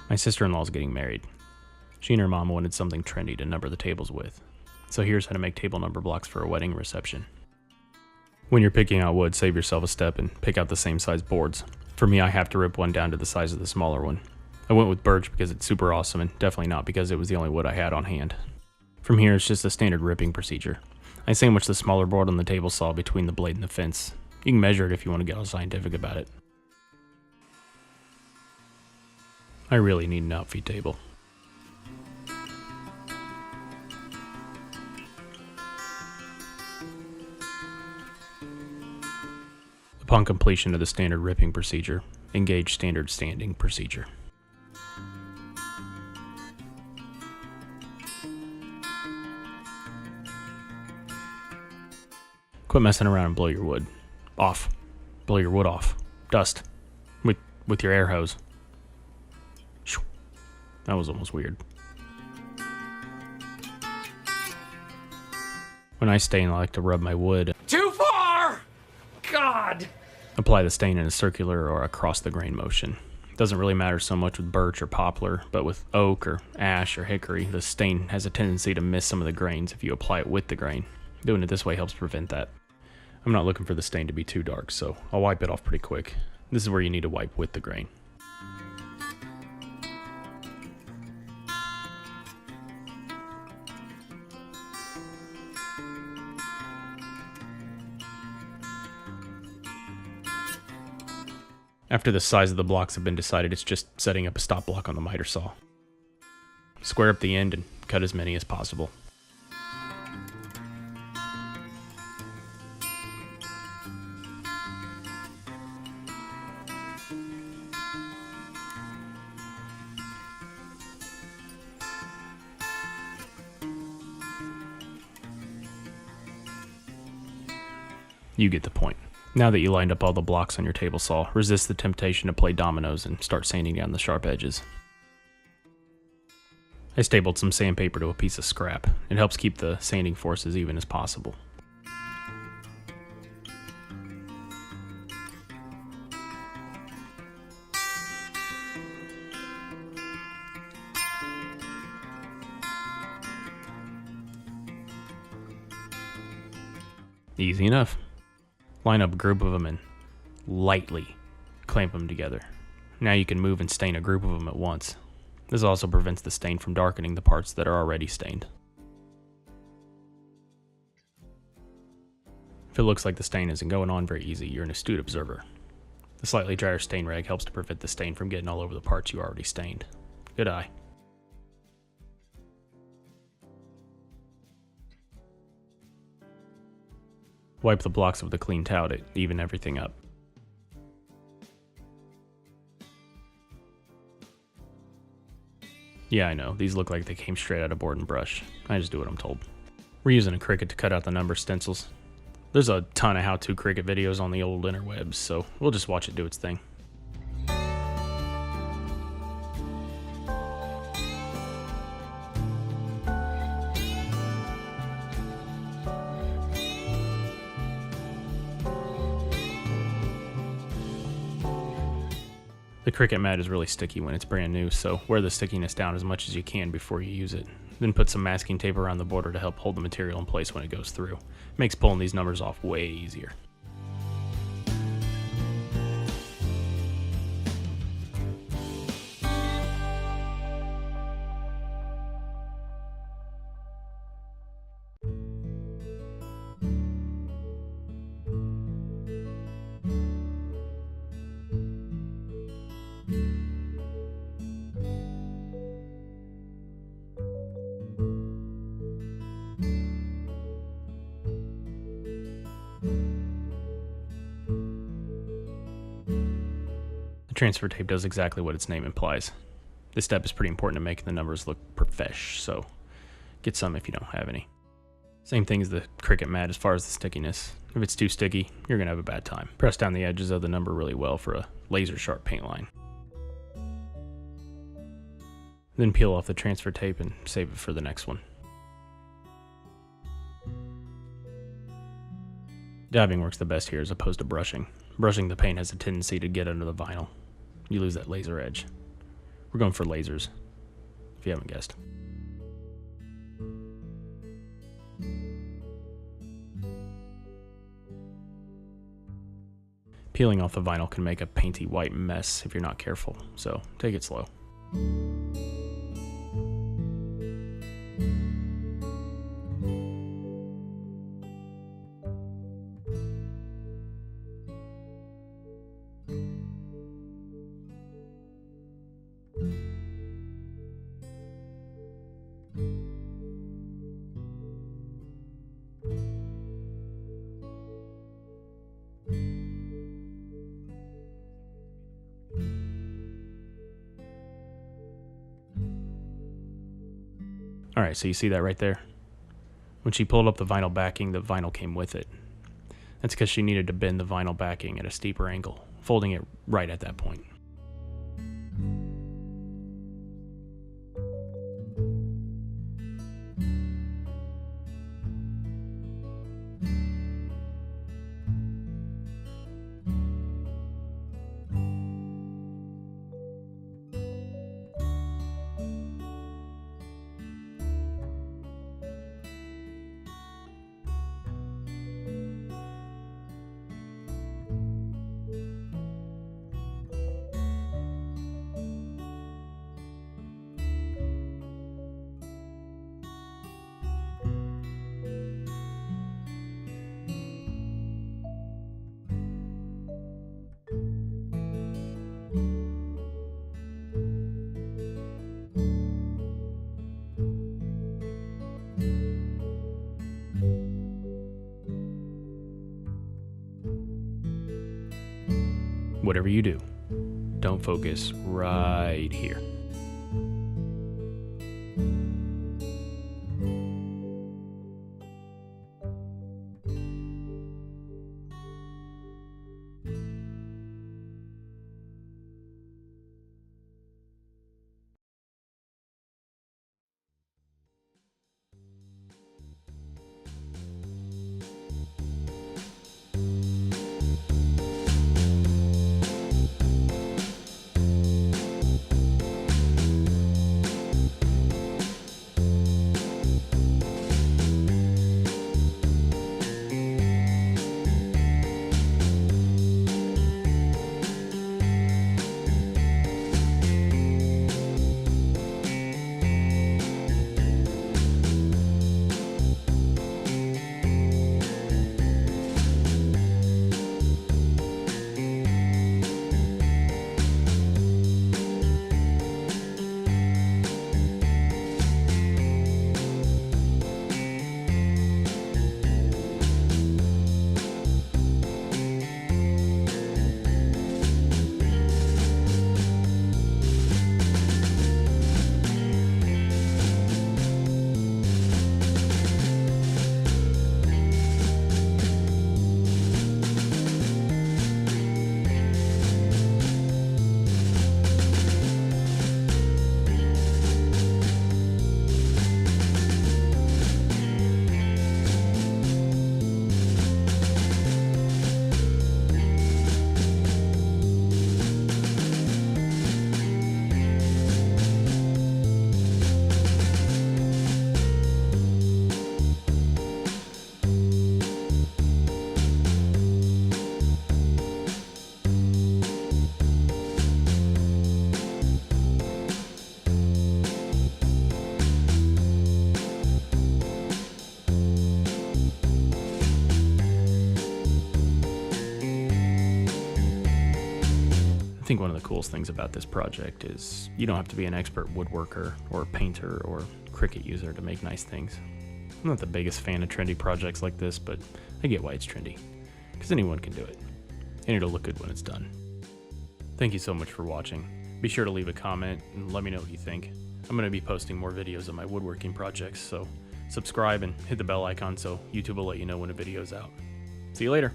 My sister-in-law's getting married. She and her mom wanted something trendy to number the tables with. So here's how to make table number blocks for a wedding reception. When you're picking out wood, save yourself a step and pick out the same size boards. For me, I have to rip one down to the size of the smaller one. I went with birch because it's super awesome and definitely not because it was the only wood I had on hand. From here, it's just a standard ripping procedure. I sandwich the smaller board on the table saw between the blade and the fence. You can measure it if you want to get all scientific about it. I really need an outfeed table. Upon completion of the standard ripping procedure, engage standard standing procedure. Quit messing around and blow your wood off. Blow your wood off. Dust. With your air hose. That was almost weird. When I stain, I like to rub my wood. Too far! God! Apply the stain in a circular or across the grain motion. It doesn't really matter so much with birch or poplar, but with oak or ash or hickory, the stain has a tendency to miss some of the grains if you apply it with the grain. Doing it this way helps prevent that. I'm not looking for the stain to be too dark, so I'll wipe it off pretty quick. This is where you need to wipe with the grain. After the size of the blocks have been decided, it's just setting up a stop block on the miter saw. Square up the end and cut as many as possible. You get the point. Now that you lined up all the blocks on your table saw, resist the temptation to play dominoes and start sanding down the sharp edges. I stapled some sandpaper to a piece of scrap. It helps keep the sanding force as even as possible. Easy enough. Line up a group of them and lightly clamp them together. Now you can move and stain a group of them at once. This also prevents the stain from darkening the parts that are already stained. If it looks like the stain isn't going on very easy, you're an astute observer. The slightly drier stain rag helps to prevent the stain from getting all over the parts you already stained. Good eye. Wipe the blocks with a clean towel to even everything up. Yeah, I know, these look like they came straight out of board and brush. I just do what I'm told. We're using a Cricut to cut out the number stencils. There's a ton of how-to Cricut videos on the old interwebs, so we'll just watch it do its thing. The Cricut mat is really sticky when it's brand new, so wear the stickiness down as much as you can before you use it. Then put some masking tape around the border to help hold the material in place when it goes through. It makes pulling these numbers off way easier. Transfer tape does exactly what its name implies. This step is pretty important to making the numbers look profesh, so get some if you don't have any. Same thing as the Cricut mat as far as the stickiness. If it's too sticky, you're going to have a bad time. Press down the edges of the number really well for a laser sharp paint line. Then peel off the transfer tape and save it for the next one. Dabbing works the best here as opposed to brushing. Brushing the paint has a tendency to get under the vinyl. You lose that laser edge. We're going for lasers, if you haven't guessed. Peeling off the vinyl can make a painty white mess if you're not careful, so take it slow. Alright, so you see that right there? When she pulled up the vinyl backing, the vinyl came with it. That's because she needed to bend the vinyl backing at a steeper angle, folding it right at that point. Whatever you do, don't focus right here. I think one of the coolest things about this project is you don't have to be an expert woodworker or painter or Cricut user to make nice things. I'm not the biggest fan of trendy projects like this, but I get why it's trendy, because anyone can do it, and it'll look good when it's done. Thank you so much for watching. Be sure to leave a comment and let me know what you think. I'm going to be posting more videos of my woodworking projects, so subscribe and hit the bell icon so YouTube will let you know when a video's out. See you later.